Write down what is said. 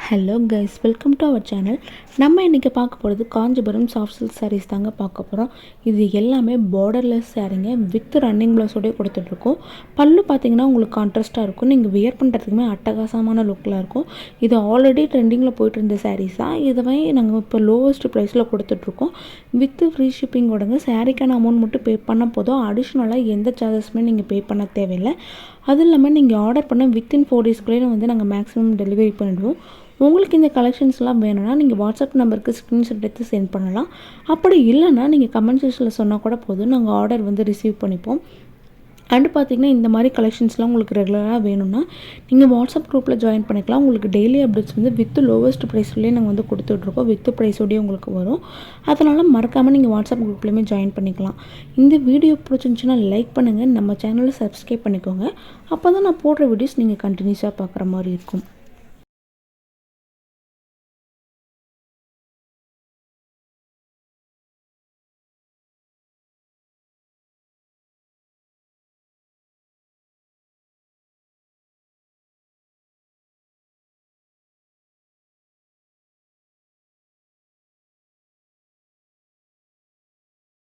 Hello guys, welcome to our channel. நம்ம இன்றைக்கி பார்க்க போகிறது காஞ்சிபுரம் சாஃப்ட் சில்க் சாரீஸ் தாங்க பார்க்க போகிறோம். இது எல்லாமே பார்டர்லெஸ் சாரீங்க வித் ரன்னிங் ப்ளவுஸோடய கொடுத்துட்ருக்கோம். பல்லு பார்த்திங்கன்னா உங்களுக்கு கான்ட்ராஸ்ட்டாக இருக்கும். நீங்கள் வியர் பண்ணுறதுக்குமே அட்டகாசமான லுக்கில் இருக்கும். இது ஆல்ரெடி ட்ரெண்டிங்கில் போய்ட்டு இருந்த சாரீஸ் தான். இதுவே நாங்கள் இப்போ லோவஸ்ட் ப்ரைஸில் கொடுத்துட்ருக்கோம். வித் ஃப்ரீ ஷிப்பிங்கோடங்க. சாரீக்கான அமௌண்ட் மட்டும் பே பண்ண போதும். அடிஷ்னலாக எந்த சார்ஜஸுமே நீங்கள் பே பண்ண தேவையில்லை. அதுவும் இல்லாமல் நீங்கள் ஆர்டர் பண்ண வித்தின் 4 டேஸ்க்குள்ளே வந்து நாங்கள் மேக்ஸிமம் டெலிவரி பண்ணிடுவோம். உங்களுக்கு இந்த கலெக்ஷன்ஸ்லாம் வேணும்னா நீங்கள் வாட்ஸ்அப் நம்பருக்கு ஸ்க்ரீன்ஷாட் எடுத்து சென்ட் பண்ணலாம். அப்படி இல்லைன்னா நீங்கள் கமெண்ட் செக்ஷனில் சொன்னால் கூட போதும், நாங்கள் ஆர்டர் வந்து ரிசீவ் பண்ணிப்போம். அண்டு பார்த்திங்கன்னா இந்த மாதிரி கலெக்ஷன்ஸ்லாம் உங்களுக்கு ரெகுலராக வேணும்னா நீங்கள் வாட்ஸ்அப் குரூப்பில் ஜாயின் பண்ணிக்கலாம். உங்களுக்கு டெய்லி அப்டேட்ஸ் வந்து வித் லோவஸ்ட் ப்ரைஸ்லேயே நாங்கள் வந்து கொடுத்துட்ருக்கோம். வித் ப்ரைஸோடய உங்களுக்கு வரும். அதனால் மறக்காமல் நீங்கள் வாட்ஸ்அப் குரூப்லேயுமே ஜாயின் பண்ணிக்கலாம். இந்த வீடியோ பிடிச்சிருந்துச்சுன்னா லைக் பண்ணுங்கள். நம்ம சேனலை சப்ஸ்கிரைப் பண்ணிக்கோங்க. அப்போ தான் நான் போடுற வீடியோஸ் நீங்கள் கண்டினியூஸாக பார்க்குற மாதிரி இருக்கும்.